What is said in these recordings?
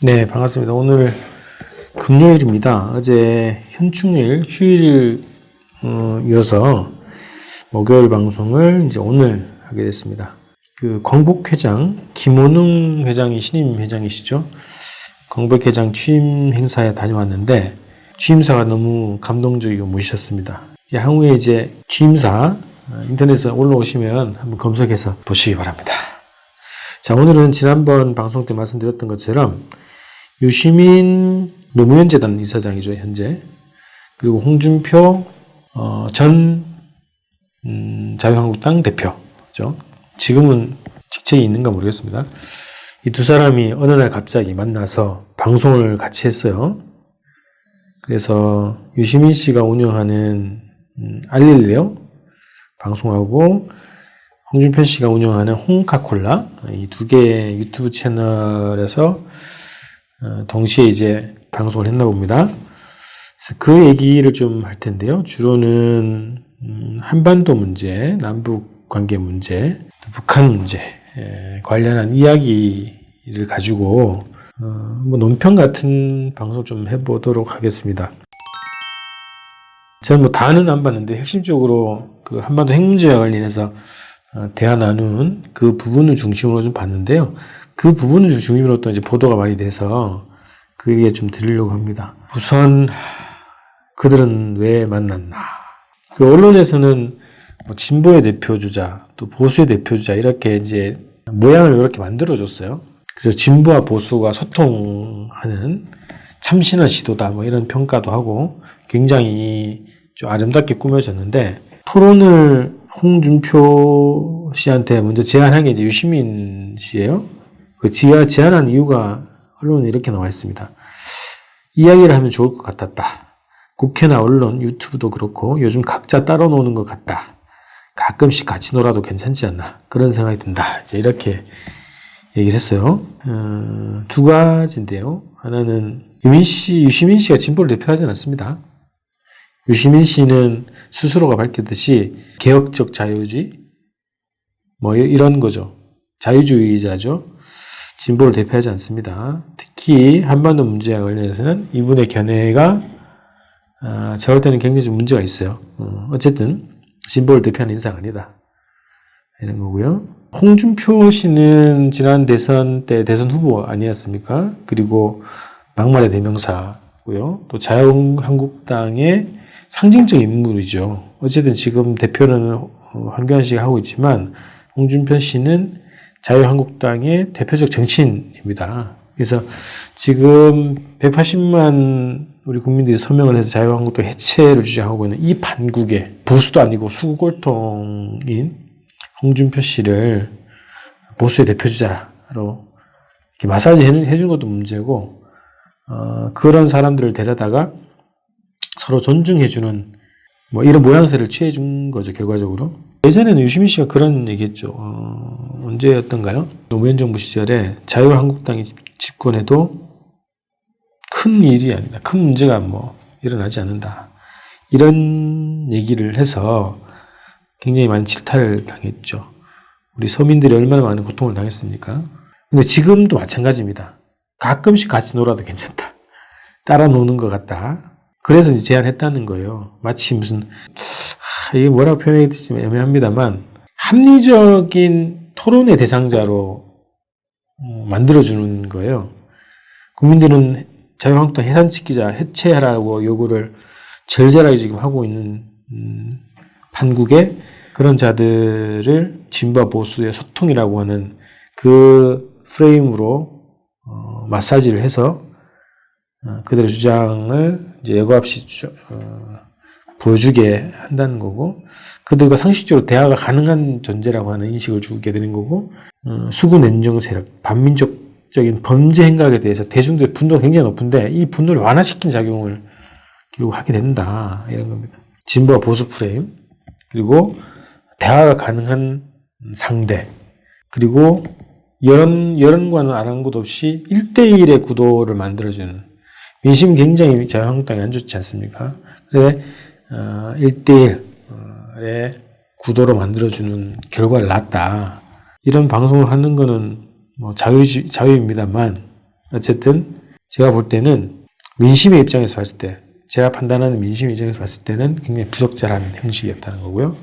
네, 반갑습니다. 오늘 금요일입니다. 어제 현충일 휴일을 이어서 목요일 방송을 이제 오늘 하게 됐습니다. 그 광복회장 김원웅 회장이 신임 회장이시죠. 광복회장 취임 행사에 다녀왔는데 취임사가 너무 감동적이고 멋있었습니다. 향후에 이제 취임사 인터넷에 올라오시면 한번 검색해서 보시기 바랍니다. 자, 오늘은 지난번 방송 때 말씀드렸던 것처럼 유시민 노무현재단 이사장이죠, 현재. 그리고 홍준표 전 자유한국당 대표죠. 지금은 직책이 있는가 모르겠습니다. 이 두 사람이 어느 날 갑자기 만나서 방송을 같이 했어요. 그래서 유시민 씨가 운영하는 알릴레오 방송하고 홍준표 씨가 운영하는 홍카콜라 이 두 개의 유튜브 채널에서 동시에 이제 방송을 했나 봅니다. 그래서 그 얘기를 좀 할 텐데요. 주로는 한반도 문제, 남북 관계 문제, 북한 문제 관련한 이야기를 가지고 뭐 논평 같은 방송 좀 해보도록 하겠습니다. 저는 뭐 다는 안 봤는데 핵심적으로 그 한반도 핵 문제와 관련해서 대화 나눈 그 부분을 중심으로 좀 봤는데요. 그 부분을 중심으로 또 이제 보도가 많이 돼서 그 얘기 좀 드리려고 합니다. 우선 그들은 왜 만났나? 그 언론에서는 뭐 진보의 대표주자, 또 보수의 대표주자 이렇게 이제 모양을 이렇게 만들어줬어요. 그래서 진보와 보수가 소통하는 참신한 시도다 뭐 이런 평가도 하고 굉장히 좀 아름답게 꾸며졌는데 토론을 홍준표 씨한테 먼저 제안한 게 이제 유시민 씨예요. 그 제안한 이유가 언론에 이렇게 나와 있습니다. 이야기를 하면 좋을 것 같았다. 국회나 언론, 유튜브도 그렇고 요즘 각자 따로 노는 것 같다. 가끔씩 같이 놀아도 괜찮지 않나. 그런 생각이 든다. 이제 이렇게 얘기를 했어요. 두 가지인데요. 하나는 유시민 씨가 진보를 대표하지 않았습니다. 유시민 씨는 스스로가 밝혔듯이 개혁적 자유주의 뭐 이런 거죠. 자유주의자죠. 진보를 대표하지 않습니다. 특히 한반도 문제와 관련해서는 이분의 견해가 제가 볼 때는 굉장히 좀 문제가 있어요. 어쨌든 진보를 대표하는 인사가 아니다. 이런 거고요. 홍준표 씨는 지난 대선 때 대선 후보 아니었습니까? 그리고 막말의 대명사고요. 또 자유한국당의 상징적 인물이죠. 어쨌든 지금 대표는 황교안 씨가 하고 있지만 홍준표 씨는 자유한국당의 대표적 정치인입니다. 그래서 지금 180만 우리 국민들이 서명을 해서 자유한국당 해체를 주장하고 있는 이 반국에 보수도 아니고 수골통인 홍준표 씨를 보수의 대표주자로 이렇게 마사지 해준 것도 문제고 그런 사람들을 데려다가 서로 존중해주는 뭐 이런 모양새를 취해준 거죠, 결과적으로. 예전에는 유시민 씨가 그런 얘기했죠. 언제였던가요? 노무현 정부 시절에 자유한국당이 집권해도 큰 일이 아니다. 큰 문제가 뭐 일어나지 않는다. 이런 얘기를 해서 굉장히 많은 질타를 당했죠. 우리 서민들이 얼마나 많은 고통을 당했습니까? 근데 지금도 마찬가지입니다. 가끔씩 같이 놀아도 괜찮다. 따라 노는 것 같다. 그래서 이제 제안했다는 거예요. 마치 무슨 이게 뭐라고 표현하기 좀 애매합니다만 합리적인 토론의 대상자로 만들어주는 거예요. 국민들은 자유한국당 해산시키자 해체하라고 요구를 절절하게 지금 하고 있는 판국에 그런 자들을 진보와 보수의 소통이라고 하는 그 프레임으로 마사지를 해서 그들의 주장을 이제 예고 없이 보여주게 한다는 거고 그들과 상식적으로 대화가 가능한 존재라고 하는 인식을 주게 되는 거고 수구 냉정 세력, 반민족적인 범죄 행각에 대해서 대중들의 분노가 굉장히 높은데 이 분노를 완화시키는 작용을 결국 하게 된다 이런 겁니다. 진보와 보수 프레임 그리고 대화가 가능한 상대 그리고 여론과는 아랑곳 없이 1대1의 구도를 만들어주는 민심 굉장히 자유한국당이 안 좋지 않습니까? 그래 1대1의 구도로 만들어주는 결과를 낳았다. 이런 방송을 하는 거는 뭐 자유입니다만 어쨌든 제가 볼 때는 민심의 입장에서 봤을 때, 제가 판단하는 민심의 입장에서 봤을 때는 굉장히 부적절한 형식이었다는 거고요.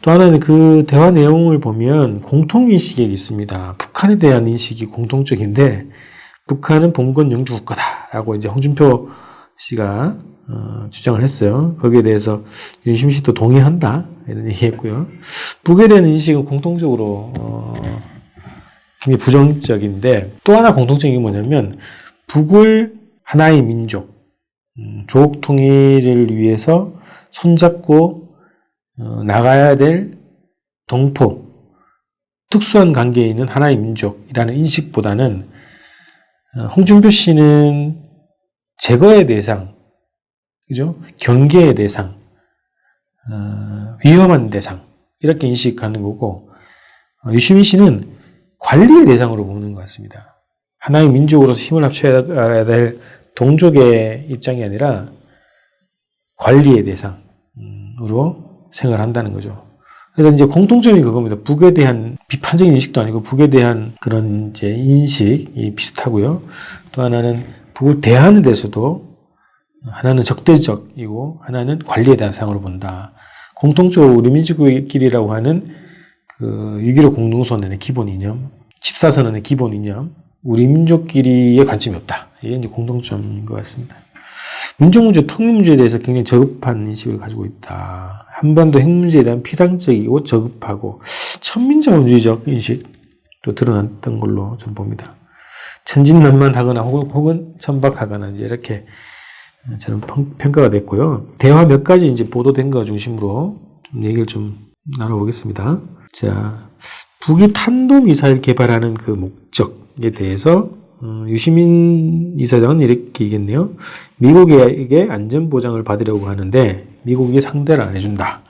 또 하나는 그 대화 내용을 보면 공통인식이 있습니다. 북한에 대한 인식이 공통적인데, 북한은 봉건 영주 국가다라고 이제 홍준표 씨가 주장을 했어요. 거기에 대해서 윤심 씨도 동의한다 이런 얘기했고요. 북에 대한 인식은 공통적으로 굉장히 부정적인데, 또 하나 공통적인 게 뭐냐면 북을 하나의 민족, 조국 통일을 위해서 손잡고 나가야 될 동포, 특수한 관계에 있는 하나의 민족이라는 인식보다는 홍준표 씨는 제거의 대상, 그죠? 경계의 대상, 위험한 대상, 이렇게 인식하는 거고, 유시민 씨는 관리의 대상으로 보는 것 같습니다. 하나의 민족으로서 힘을 합쳐야 될 동족의 입장이 아니라 관리의 대상으로 생각을 한다는 거죠. 그래서 이제 공통점이 그겁니다. 북에 대한 비판적인 인식도 아니고 북에 대한 그런 이제 인식이 비슷하고요. 또 하나는 북을 대하는 데서도 하나는 적대적이고 하나는 관리의 대상으로 본다. 공통적으로 우리 민족끼리라고 하는 그 6.15 공동선언의 기본 이념, 14선언의 기본 이념, 우리 민족끼리의 관점이 없다. 이게 이제 공통점인 것 같습니다. 민족 문제, 통일 문제에 대해서 굉장히 저급한 인식을 가지고 있다. 한반도 핵 문제에 대한 피상적이고 저급하고 천민자본주의적 인식도 드러났던 걸로 좀 봅니다. 천진난만하거나 혹은 천박하거나 이제 이렇게 저는 평가가 됐고요. 대화 몇 가지 이제 보도된 거 중심으로 좀 얘기를 좀 나눠보겠습니다. 자, 북이 탄도미사일 개발하는 그 목적에 대해서 유시민 이사장은 이렇게 얘기했네요. 미국에게 안전보장을 받으려고 하는데 미국이 상대를 안 해준다.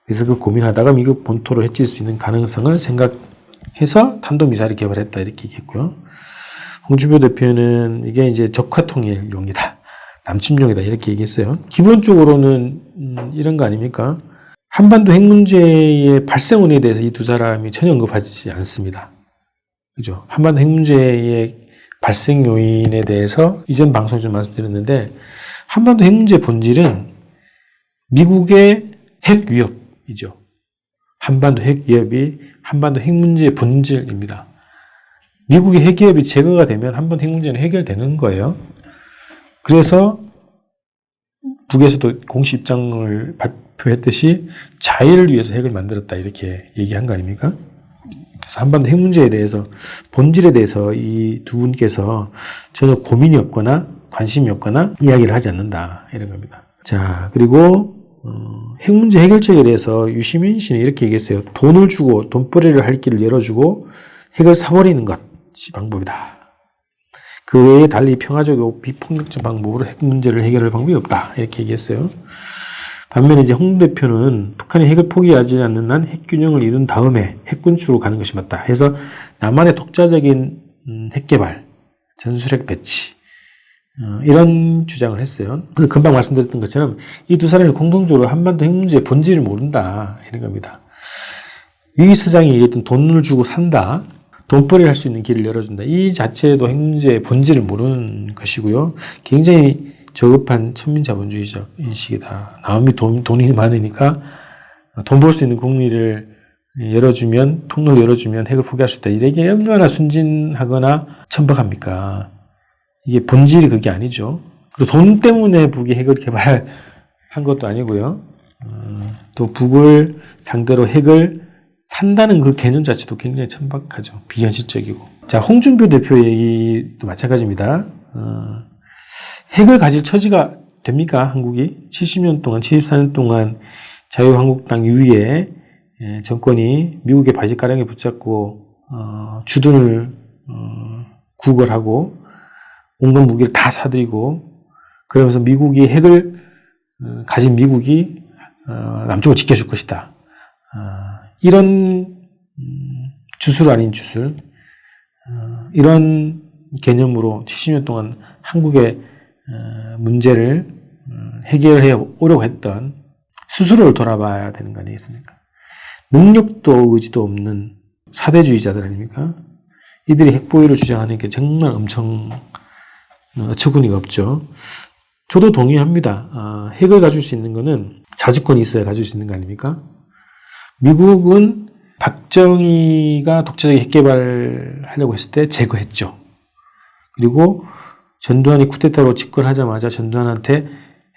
그래서 그 고민하다가 미국 본토로 해칠 수 있는 가능성을 생각해서 탄도미사일을 개발했다. 이렇게 얘기했고요. 홍준표 대표는 이게 이제 적화통일용이다. 남침용이다. 이렇게 얘기했어요. 기본적으로는 이런 거 아닙니까? 한반도 핵 문제의 발생원에 대해서 이 두 사람이 전혀 언급하지 않습니다. 그죠? 한반도 핵 문제의 발생 요인에 대해서 이전 방송에 좀 말씀드렸는데, 한반도 핵 문제의 본질은 미국의 핵 위협이죠. 한반도 핵 위협이 한반도 핵 문제의 본질입니다. 미국의 핵 위협이 제거가 되면 한반도 핵 문제는 해결되는 거예요. 그래서 북에서도 공식 입장을 발표했듯이 자해를 위해서 핵을 만들었다 이렇게 얘기한 거 아닙니까? 그래서 한반도 핵 문제에 대해서 본질에 대해서 이 두 분께서 전혀 고민이 없거나 관심이 없거나 이야기를 하지 않는다 이런 겁니다. 자, 그리고 핵 문제 해결책에 대해서 유시민 씨는 이렇게 얘기했어요. 돈을 주고 돈벌이를 할 길을 열어주고 핵을 사버리는 것이 방법이다. 그 외에 달리 평화적이고 비폭력적 방법으로 핵 문제를 해결할 방법이 없다. 이렇게 얘기했어요. 반면에 이제 홍 대표는 북한이 핵을 포기하지 않는 한 핵균형을 이룬 다음에 핵군축으로 가는 것이 맞다. 해서 남한의 독자적인 핵개발, 전술핵 배치 이런 주장을 했어요. 그래서 금방 말씀드렸던 것처럼 이 두 사람이 공통적으로 한반도 핵 문제의 본질을 모른다. 이런 겁니다. 위 서장이 얘기했던 돈을 주고 산다. 돈벌이를 할 수 있는 길을 열어준다. 이 자체도 핵 문제의 본질을 모르는 것이고요. 굉장히 저급한 천민자본주의적 인식이다. 남이 돈이 많으니까 돈 벌 수 있는 국리를 열어주면, 통로를 열어주면 핵을 포기할 수 있다. 이게 얼마나 순진하거나 천박합니까? 이게 본질이 그게 아니죠. 그리고 돈 때문에 북이 핵을 개발한 것도 아니고요. 또 북을 상대로 핵을 산다는 그 개념 자체도 굉장히 천박하죠. 비현실적이고. 자, 홍준표 대표 얘기도 마찬가지입니다. 핵을 가질 처지가 됩니까? 한국이 70년 동안, 74년 동안 자유한국당 유위의 정권이 미국의 바지가랑에 붙잡고 주둔을 구걸하고 온갖 무기를 다 사들이고 그러면서 미국이 핵을 가진 미국이 남쪽을 지켜줄 것이다. 이런 주술 아닌 주술, 이런 개념으로 70년 동안 한국의 문제를 해결해 오려고 했던 스스로를 돌아봐야 되는 거 아니겠습니까? 능력도 의지도 없는 사대주의자들 아닙니까? 이들이 핵보유를 주장하는 게 정말 엄청 어처구니가 없죠. 저도 동의합니다. 핵을 가질 수 있는 거는 자주권이 있어야 가질 수 있는 거 아닙니까? 미국은 박정희가 독자적 핵 개발하려고 했을 때 제거했죠. 그리고 전두환이 쿠데타로 집권하자마자 전두환한테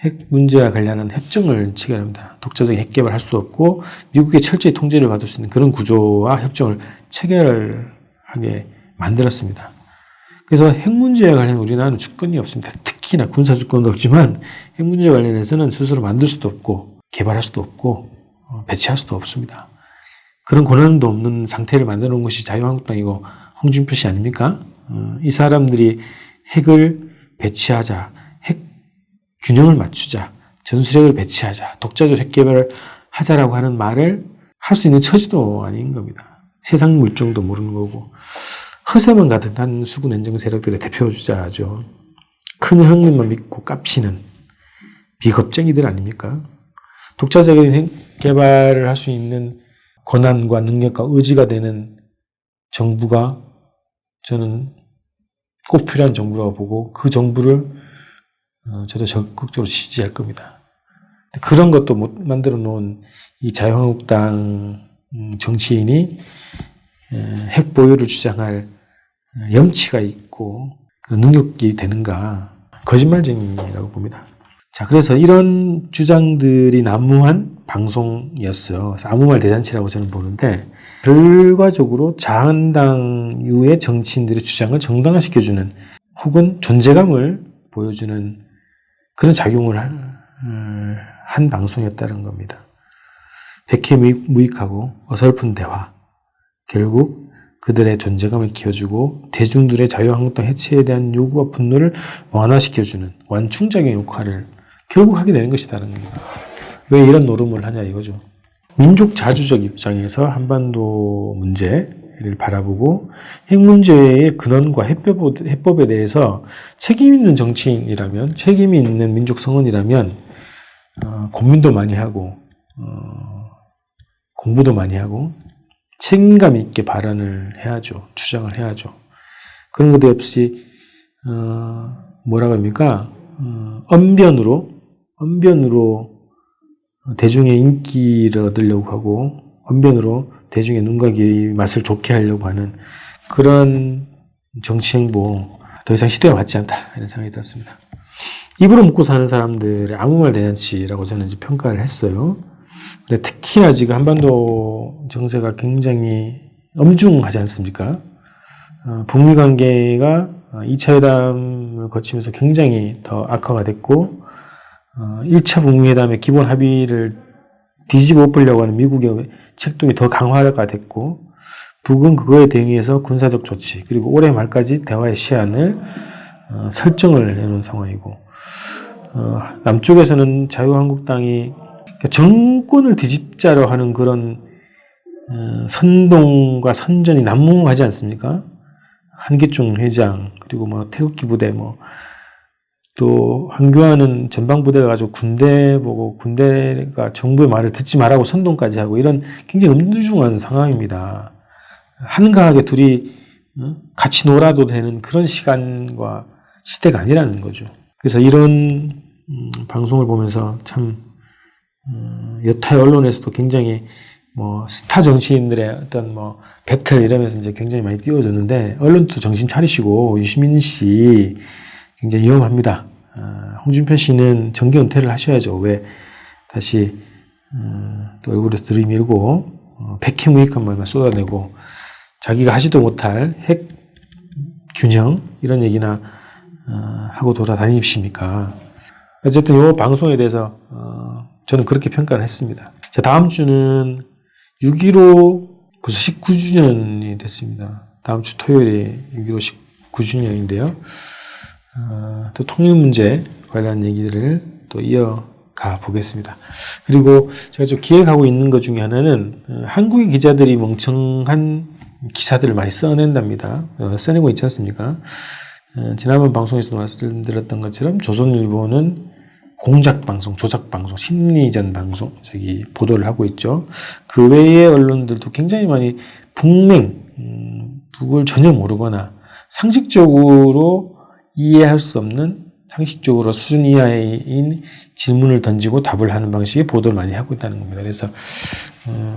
핵 문제와 관련한 협정을 체결합니다. 독자적 핵 개발할 수 없고 미국의 철저히 통제를 받을 수 있는 그런 구조와 협정을 체결하게 만들었습니다. 그래서 핵 문제와 관련 우리나라는 주권이 없습니다. 특히나 군사 주권도 없지만 핵 문제와 관련해서는 스스로 만들 수도 없고 개발할 수도 없고 배치할 수도 없습니다. 그런 권한도 없는 상태를 만들어 놓은 것이 자유한국당이고 홍준표 씨 아닙니까? 이 사람들이 핵을 배치하자, 핵 균형을 맞추자, 전술핵을 배치하자, 독자적 핵 개발을 하자라고 하는 말을 할 수 있는 처지도 아닌 겁니다. 세상 물정도 모르는 거고 허세만 가득한 수군 엔정 세력들의 대표주자죠. 큰 형님만 믿고 깝치는 비겁쟁이들 아닙니까? 독자적인 핵 개발을 할 수 있는 권한과 능력과 의지가 되는 정부가 저는 꼭 필요한 정부라고 보고 그 정부를 저도 적극적으로 지지할 겁니다. 그런 것도 못 만들어 놓은 이 자유한국당 정치인이 핵 보유를 주장할 염치가 있고 능력이 되는가? 거짓말쟁이라고 봅니다. 자, 그래서 이런 주장들이 난무한 방송이었어요. 그래서 아무 말 대잔치라고 저는 보는데 결과적으로 자한당류의 정치인들의 주장을 정당화시켜주는 혹은 존재감을 보여주는 그런 작용을 한 방송이었다는 겁니다. 백해무익하고 어설픈 대화, 결국 그들의 존재감을 키워주고 대중들의 자유한국당 해체에 대한 요구와 분노를 완화시켜주는 완충작용 역할을 결국 하게 되는 것이다라는 겁니다. 왜 이런 노름을 하냐 이거죠. 민족 자주적 입장에서 한반도 문제를 바라보고 핵 문제의 근원과 해법에 대해서 책임 있는 정치인이라면, 책임 있는 민족 성원이라면 고민도 많이 하고 공부도 많이 하고 책임감 있게 발언을 해야죠. 주장을 해야죠. 그런 것도 없이 뭐라 그럽니까? 언변으로 대중의 인기를 얻으려고 하고 언변으로 대중의 눈과 귀 맛을 좋게 하려고 하는 그런 정치 행보 더 이상 시대가 맞지 않다 이런 생각이 들었습니다. 입으로 먹고 사는 사람들의 아무 말 대잔치라고 저는 이제 평가를 했어요. 특히나 지금 한반도 정세가 굉장히 엄중하지 않습니까? 북미 관계가 2차 회담을 거치면서 굉장히 더 악화가 됐고 1차 북미 회담의 기본 합의를 뒤집어 엎으려고 하는 미국의 책동이 더 강화가 됐고 북은 그거에 대응해서 군사적 조치 그리고 올해 말까지 대화의 시한을 설정을 내놓은 상황이고 남쪽에서는 자유한국당이 정권을 뒤집자려 하는 그런 선동과 선전이 난무하지 않습니까? 한기중 회장 그리고 뭐 태극기 부대 또 한교안은 전방부대가 가지고 군대 보고 군대가 정부의 말을 듣지 말라고 선동까지 하고 이런 굉장히 엄중한 상황입니다. 한가하게 둘이 같이 놀아도 되는 그런 시간과 시대가 아니라는 거죠. 그래서 이런 방송을 보면서 참 여타의 언론에서도 굉장히 스타 정치인들의 어떤 배틀 이러면서 이제 굉장히 많이 띄워줬는데 언론도 정신 차리시고 유시민 씨 굉장히 위험합니다. 홍준표 씨는 정계 은퇴를 하셔야죠. 왜 다시 또 얼굴에서 들이밀고 백해무익한 말만 쏟아내고 자기가 하지도 못할 핵 균형 이런 얘기나 하고 돌아다니십니까? 어쨌든 이 방송에 대해서 저는 그렇게 평가를 했습니다. 자, 다음 주는 6.15 벌써 19주년이 됐습니다. 다음 주 토요일에 6.15 19주년인데요. 또 통일 문제 관련 얘기들을 또 이어가 보겠습니다. 그리고 제가 좀 기획하고 있는 것 중에 하나는 한국의 기자들이 멍청한 기사들을 많이 써낸답니다. 써내고 있지 않습니까? 지난번 방송에서 말씀드렸던 것처럼 조선일보는 공작 방송, 조작 방송, 심리전 방송, 보도를 하고 있죠. 그 외의 언론들도 굉장히 많이 북을 전혀 모르거나 상식적으로 이해할 수 없는 상식적으로 수준 이하인 질문을 던지고 답을 하는 방식의 보도를 많이 하고 있다는 겁니다. 그래서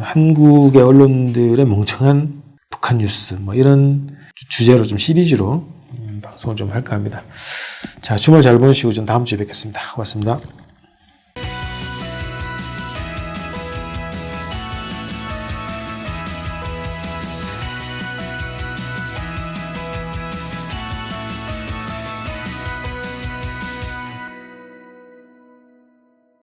한국의 언론들의 멍청한 북한 뉴스 뭐 이런 주제로 좀 시리즈로 방송을 좀 할까 합니다. 자, 주말 잘 보내시고 전 다음 주에 뵙겠습니다. 고맙습니다.